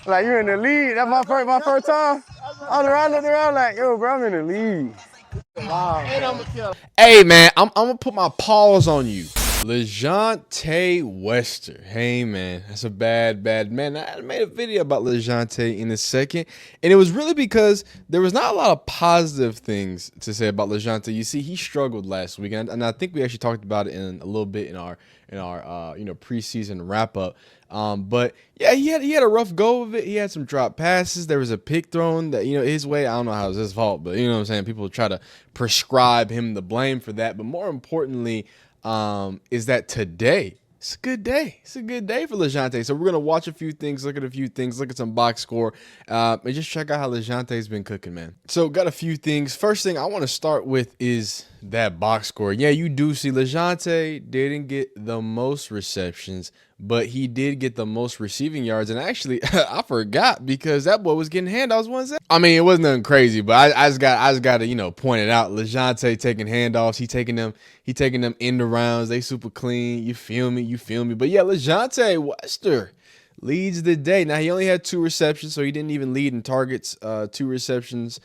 Like, you in the lead. That's my first time. I looked around like, yo, bro, I'm in the lead. Wow. Hey, man, I'm gonna put my paws on you. Lajohntay Wester. Hey, man, that's a bad man. I made a video about Lajohntay in a second, and it was really because there was not a lot of positive things to say about Lajohntay. You see, he struggled last week, and I think we actually talked about it in a little bit in our preseason wrap up. But yeah, he had a rough go of it. He had some drop passes. There was a pick thrown that, his way. I don't know how it was his fault, but you know what I'm saying. People try to prescribe him the blame for that. But more importantly, is that today it's a good day. It's a good day for Lajohntay. So we're gonna watch a few things, look at a few things, look at some box score, and just check out how Lajohntay's been cooking, man. So got a few things. First thing I want to start with is that box score. Yeah, you do see Lajohntay didn't get the most receptions, but he did get the most receiving yards. And actually, I forgot because that boy was getting handoffs one second. I mean, it wasn't nothing crazy, but I just got to point it out. Lajohntay taking handoffs, he taking them end arounds. They super clean. You feel me? But yeah, Lajohntay Wester leads the day. Now, he only had 2 receptions, so he didn't even lead in targets. 2 receptions,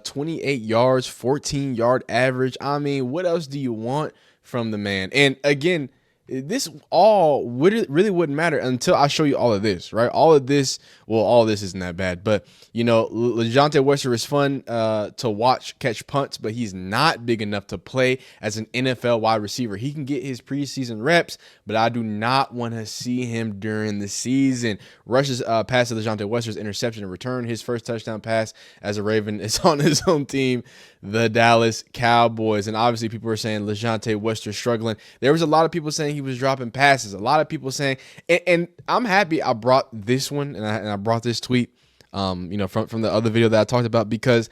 28 yards, 14-yard average. I mean, what else do you want from the man? And again, this all really wouldn't matter until I show you all of this, right? All of this isn't that bad, but Lajohntay Wester is fun to watch catch punts, but he's not big enough to play as an NFL wide receiver. He can get his preseason reps, but I do not want to see him during the season. Rushes past Lajohntay Wester's interception and return. His first touchdown pass as a Raven is on his home team, the Dallas Cowboys. And obviously people are saying Lajohntay Wester struggling. There was a lot of people saying he was dropping passes. A lot of people saying, and I'm happy I brought this one and I brought this tweet, from the other video that I talked about, because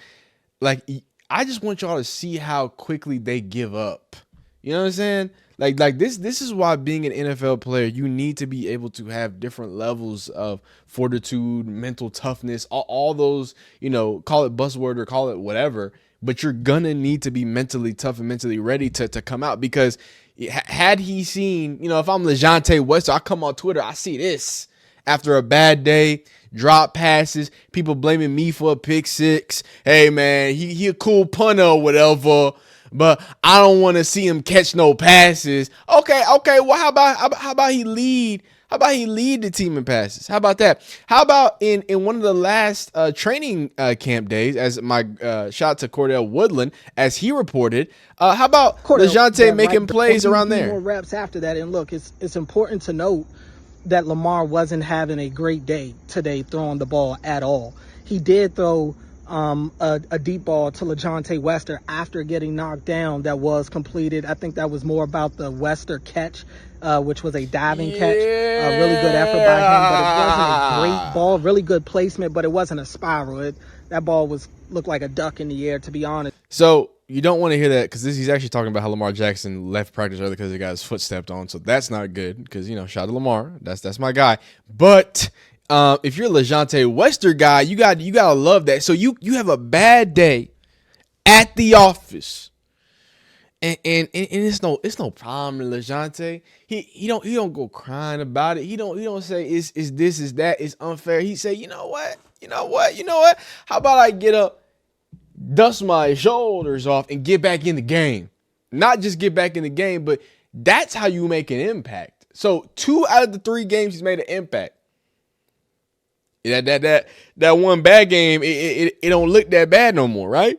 I just want y'all to see how quickly they give up. You know what I'm saying? Like this is why being an NFL player, you need to be able to have different levels of fortitude, mental toughness, all those, call it buzzword or call it whatever, but you're gonna need to be mentally tough and mentally ready to come out, because had he seen, if I'm Lajohntay Wester, I come on Twitter, I see this after a bad day, drop passes, people blaming me for a pick six. Hey man, he a cool punter or whatever, but I don't want to see him catch no passes. Okay. Well, how about he lead? How about he lead the team in passes? How about that? How about in one of the last training camp days, as my shout out to Cordell Woodland, as he reported, how about Lajohntay making plays around there? More reps after that, and look, it's important to note that Lamar wasn't having a great day today throwing the ball at all. He did throw a deep ball to Lajohntay Wester after getting knocked down that was completed. I think that was more about the Wester catch, which was a diving catch. Really good effort by him, but it wasn't a great ball. Really good placement, but it wasn't a spiral. That ball looked like a duck in the air, to be honest. So you don't want to hear that, because he's actually talking about how Lamar Jackson left practice early because he got his foot stepped on. So that's not good, because, shout out to Lamar. That's my guy. But if you're a Lajohntay Wester guy, you gotta love that. So you have a bad day at the office, and it's no problem. Lajohntay, he don't go crying about it. He don't say is this, is that, it's unfair. He say, you know what? How about I get up, dust my shoulders off, and get back in the game? Not just get back in the game, but that's how you make an impact. So 2 out of the 3 games he's made an impact. That one bad game, it don't look that bad no more, right?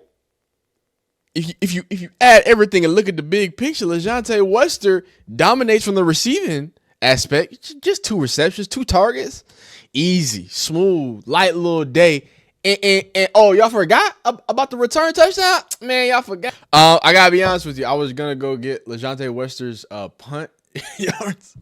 If you add everything and look at the big picture, Lajohntay Wester dominates from the receiving aspect. Just 2 receptions, 2 targets, easy, smooth, light little day. And oh, y'all forgot about the return touchdown? Man, y'all forgot. I gotta be honest with you. I was gonna go get Lajohntay Wester's punt yards.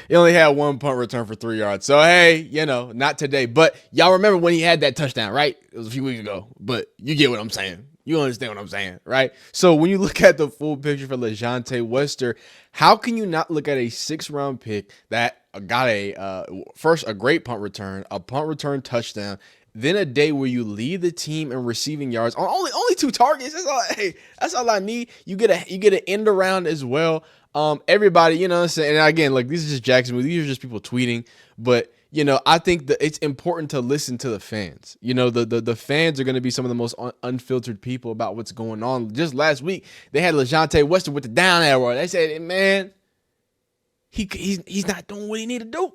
He only had 1 punt return for 3 yards. So hey, not today. But y'all remember when he had that touchdown, right? It was a few weeks ago. But you get what I'm saying. You understand what I'm saying, right? So when you look at the full picture for Lajohntay Wester, how can you not look at a 6th-round pick that got first a great punt return, a punt return touchdown, then a day where you lead the team in receiving yards on only 2 targets? That's all I need. You get an end around as well. Everybody, what I'm saying. And again, like, this is just Jacksonville. These are just people tweeting, but I think that it's important to listen to the fans. The fans are going to be some of the most unfiltered people about what's going on. Just last week, they had Lajohntay Wester with the down arrow. They said, man, he's not doing what he need to do.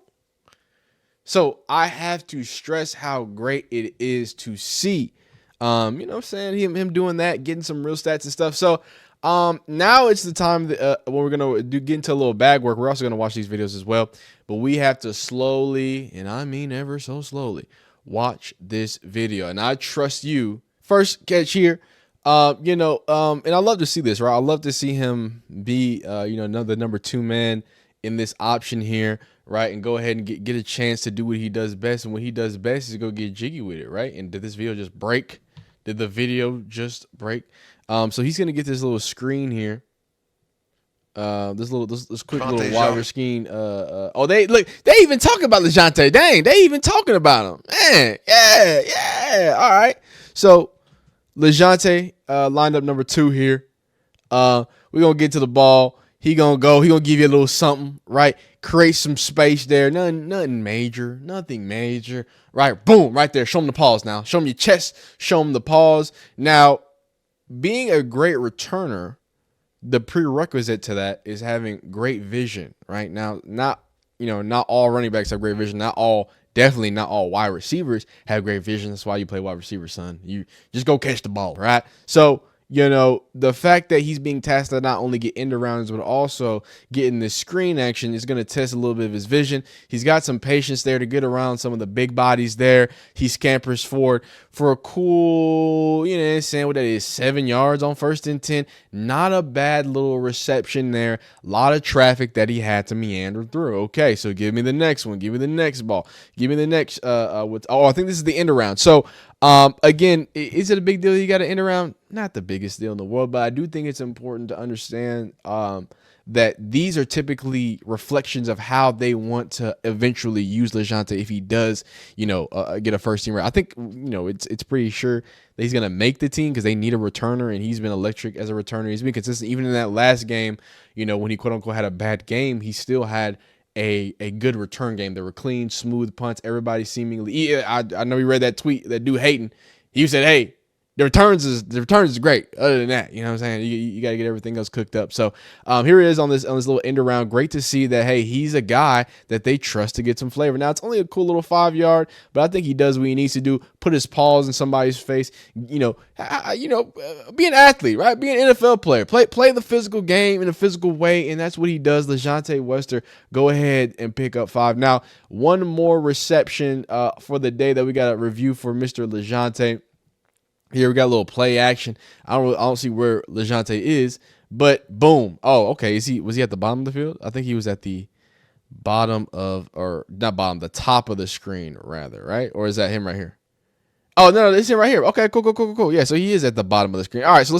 So I have to stress how great it is to see, what I'm saying, him doing that, getting some real stats and stuff. So now it's the time that, when we're going to get into a little bag work. We're also going to watch these videos as well, but we have to slowly, and I mean ever so slowly, watch this video. And I trust you. First catch here. And I love to see this, right? I love to see him be, the number 2 man in this option here, right? And go ahead and get a chance to do what he does best. And what he does best is go get jiggy with it, right? And did this video just break? Did the video just break? So he's gonna get this little screen here. This quick little wider screen. They even talking about Lajohntay. Dang, they even talking about him. Man, yeah. All right. So Lajohntay lined up number 2 here. We're gonna get to the ball. He gonna give you a little something, right? Create some space there. Nothing major. Right? Boom, right there. Show him the pause now. Show him your chest. Show him the pause. Now, being a great returner, the prerequisite to that is having great vision, right? Now, not all running backs have great vision. Definitely not all wide receivers have great vision. That's why you play wide receiver, son. You just go catch the ball, right? So, the fact that he's being tasked to not only get end arounds, but also getting this screen action is going to test a little bit of his vision. He's got some patience there to get around some of the big bodies there. He scampers forward for a cool, what that is, 7 yards on 1st and 10. Not a bad little reception there. A lot of traffic that he had to meander through. Okay, so give me the next one. Give me the next ball. Give me the next, I think this is the end around. So, again, is it a big deal you got to end around? Not the biggest deal in the world, but I do think it's important to understand that these are typically reflections of how they want to eventually use Lajohntay if he does, get a first team. I think, it's pretty sure that he's going to make the team because they need a returner, and he's been electric as a returner. He's been consistent. Even in that last game, when he quote unquote had a bad game, he still had a good return game. There were clean, smooth punts. Everybody seemingly, I know you read that tweet, that dude hating. He said, hey, the returns is great. Other than that, you know what I'm saying? You got to get everything else cooked up. So here it is on this little end around. Great to see that, hey, he's a guy that they trust to get some flavor. Now, it's only a cool little 5 yard, but I think he does what he needs to do. Put his paws in somebody's face. Be an athlete, right? Be an NFL player. Play the physical game in a physical way, and that's what he does. Lajohntay Wester, go ahead and pick up 5. Now, one more reception for the day that we got to review for Mr. Lajohntay. Here we got a little play action. I don't see where Lajohntay is, but boom. Oh, okay. Was he at the bottom of the field? I think he was at the the top of the screen rather, right? Or is that him right here? Oh, no, it's him right here. Okay, cool. Yeah, so he is at the bottom of the screen. All right, so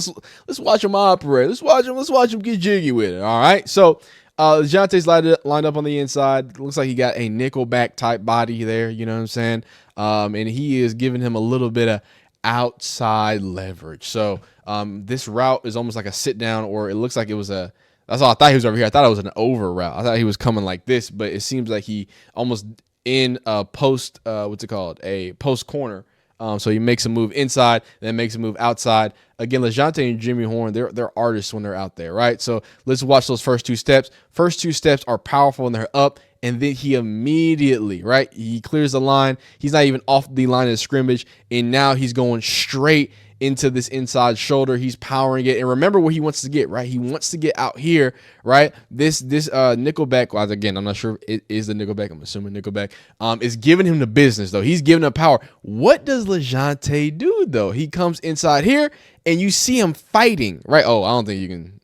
let's watch him operate. Let's watch him get jiggy with it. All right. So Lajohntay's lined up on the inside. Looks like he got a nickelback type body there, you know what I'm saying? And he is giving him a little bit of outside leverage. So this route is almost like a sit down, or it looks like it was that's all I thought he was over here. I thought it was an over route. I thought he was coming like this, but it seems like he almost in a post, a post corner. So he makes a move inside, then makes a move outside. Again, Lajohntay and Jimmy Horn, they're artists when they're out there, right? So let's watch those first 2 steps. First 2 steps are powerful and they're up. And then he immediately, right, he clears the line. He's not even off the line of scrimmage. And now he's going straight into this inside shoulder. He's powering it. And remember what he wants to get, right? He wants to get out here, right? This nickelback, well, again, I'm not sure it is the nickelback. I'm assuming nickelback is giving him the business, though. He's giving him power. What does Lajohntay do, though? He comes inside here, and you see him fighting, right? Oh, I don't think you can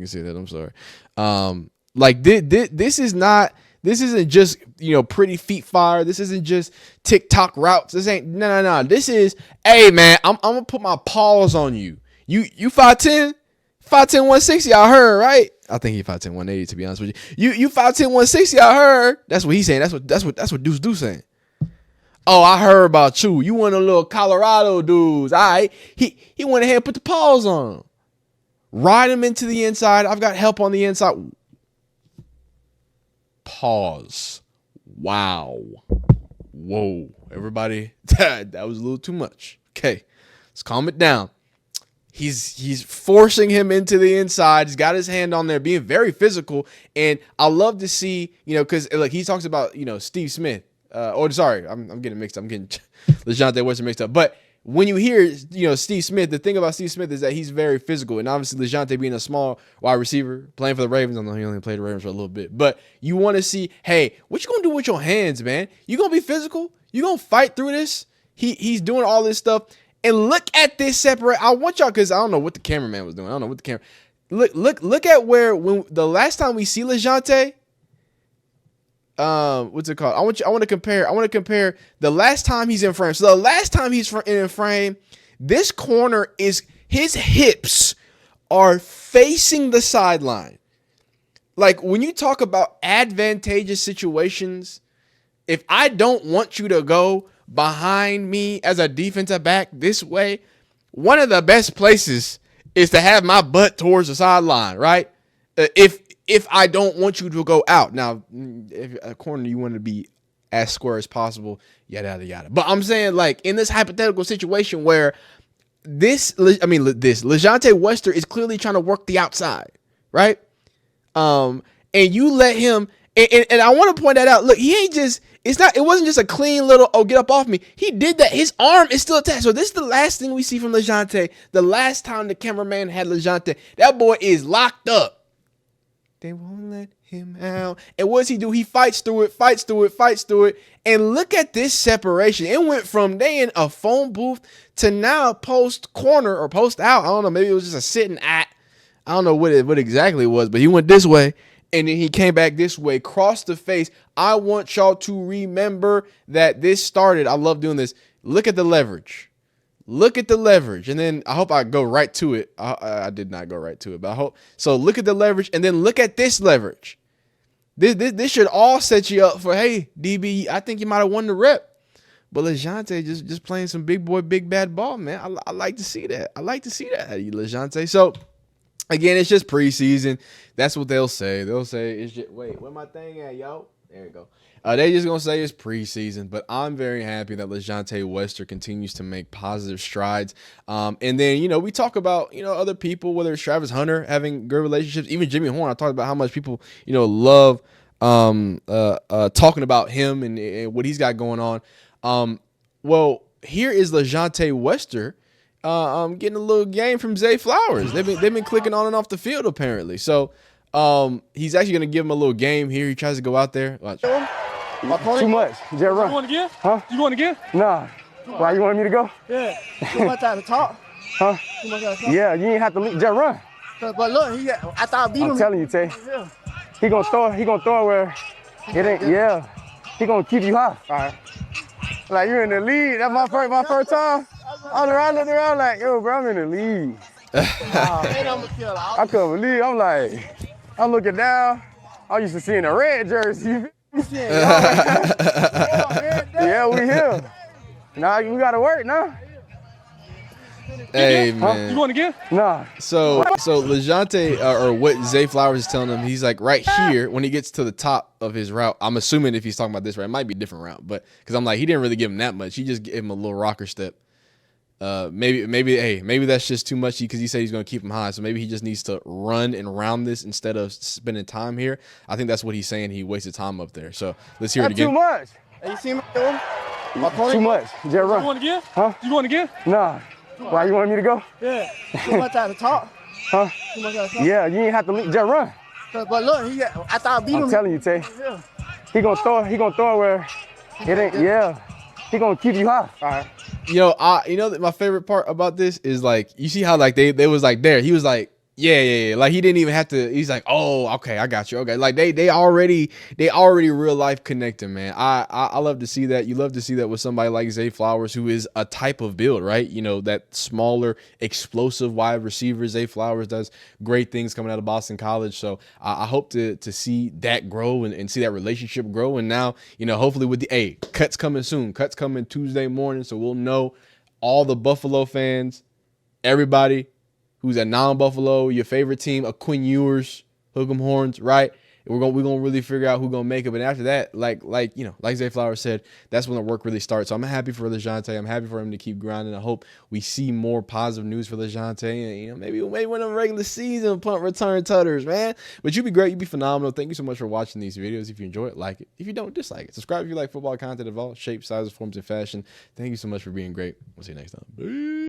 see that. I'm sorry. This isn't just, pretty feet fire. This isn't just TikTok routes. This ain't, no. This is, hey, man, I'm going to put my paws on you. You 5'10", 160, I heard, right? I think he 5'10", 180, to be honest with you. You 5'10", 160, I heard. That's what he's saying. That's what Deuce saying. Oh, I heard about you. You one of the little Colorado dudes. All right. He went ahead and put the paws on him. Ride him into the inside. I've got help on the inside. Pause. Wow. Whoa. Everybody, that was a little too much. Okay, let's calm it down. He's forcing him into the inside. He's got his hand on there, being very physical. And I love to see, because like he talks about, Steve Smith. I'm getting mixed up. I'm getting Lajohntay Wester mixed up. But when you hear, Steve Smith, the thing about Steve Smith is that he's very physical. And obviously Lajohntay being a small wide receiver, playing for the Ravens. I know he only played the Ravens for a little bit. But you want to see, hey, what you going to do with your hands, man? You going to be physical? You going to fight through this? He's doing all this stuff. And look at this separate. I want y'all, because I don't know what the cameraman was doing. I don't know what the camera. Look at when the last time we see Lajohntay. What's it called? I want to compare the last time he's in frame. So the last time he's in frame, this corner is his hips are facing the sideline. Like when you talk about advantageous situations, if I don't want you to go behind me as a defensive back this way, one of the best places is to have my butt towards the sideline, right? If I don't want you to go out. Now, if a corner you want to be as square as possible, yada yada yada. But I'm saying, like, in this hypothetical situation where Lajohntay Wester is clearly trying to work the outside, right? And you let him, and I want to point that out. Look, he ain't just. It wasn't just a clean little, get up off me. He did that. His arm is still attached. So this is the last thing we see from Lajohntay. The last time the cameraman had Lajohntay, that boy is locked up. They won't let him out. And what does he do? He fights through it. And look at this separation. It went from they in a phone booth to now post corner or post out. I don't know. Maybe it was just a sitting at. I don't know what exactly it was, but he went this way. And then he came back this way, crossed the face. I want y'all to remember that this started. I love doing this. Look at the leverage. And then I hope I go right to it. I did not go right to it, but I hope. So look at the leverage and then look at this leverage. This should all set you up for, hey, DB, I think you might have won the rep. But Lajohntay just playing some big boy, big bad ball, man. I like to see that. I like to see that out of you, Lajohntay. So, again, it's just preseason. That's what they'll say. They'll say, it's just, wait, where my thing at, yo? There you go. They just going to say it's preseason, but I'm very happy that Lajohntay Wester continues to make positive strides. And then, we talk about, other people, whether it's Travis Hunter having good relationships, even Jimmy Horn. I talked about how much people, love talking about him and what he's got going on. Well, here is Lajohntay Wester getting a little game from Zay Flowers. They've been clicking on and off the field apparently. So he's actually gonna give him a little game here. He tries to go out there. Watch. Too much. Just run. You want to get? Huh? You want to get? Nah. Why you want me to go? Yeah. Too much at the top. Huh? Too much at the top. Yeah, you ain't have to leave. Just run. But look, I thought I beat him. I'm telling you, Tay. Yeah. He gonna throw it where it ain't. Yeah. He gonna keep you high. All right. Like you're in the lead. That's my first time. I looked around like, yo, bro, I'm in the lead. I couldn't believe. I'm looking down. I used to see in a red jersey. Yeah, we here. Now we gotta work now. Hey, man. You want to get? Nah. So Lajohntay, or what Zay Flowers is telling him, he's like right here when he gets to the top of his route. I'm assuming if he's talking about this route, it might be a different route, but because I'm like, he didn't really give him that much. He just gave him a little rocker step. Maybe that's just too much because he said he's going to keep him high. So maybe he just needs to run and round this instead of spending time here. I think that's what he's saying. He wasted time up there. So let's hear it again. Too much. Hey, you see me? Too much. Just run. You want to get? Huh? You want to get? Nah. Why you want me to go? Yeah. Too much at the top. Huh? Too much at the top. Yeah, you ain't have to leave. Just run. But look, I thought I beat him. I'm telling you, Tay. Yeah. He gonna throw it where it ain't. Yeah. He gonna keep you high. All right. My favorite part about this is like, you see how like they was like there. He was like, yeah. Like he didn't even have to. He's like, oh, okay, I got you. Okay, like they already real life connecting, man. I love to see that. You love to see that with somebody like Zay Flowers, who is a type of build, right? That smaller, explosive wide receiver. Zay Flowers does great things coming out of Boston College. So I hope to see that grow and see that relationship grow. And now, hopefully with the cuts coming soon. Cuts coming Tuesday morning, so we'll know all the Buffalo fans, everybody who's at non-Buffalo, your favorite team, a Quinn Ewers, Hook 'em Horns, right? we're gonna really figure out who's gonna make it. But after that, like Zay Flowers said, that's when the work really starts. So I'm happy for Lajohntay. I'm happy for him to keep grinding. I hope we see more positive news for Lajohntay. And maybe win a regular season punt return tutters, man. But you'd be great. You'd be phenomenal. Thank you so much for watching these videos. If you enjoy it, like it. If you don't, dislike it. Subscribe if you like football content of all shapes, sizes, forms, and fashion. Thank you so much for being great. We'll see you next time. Bye.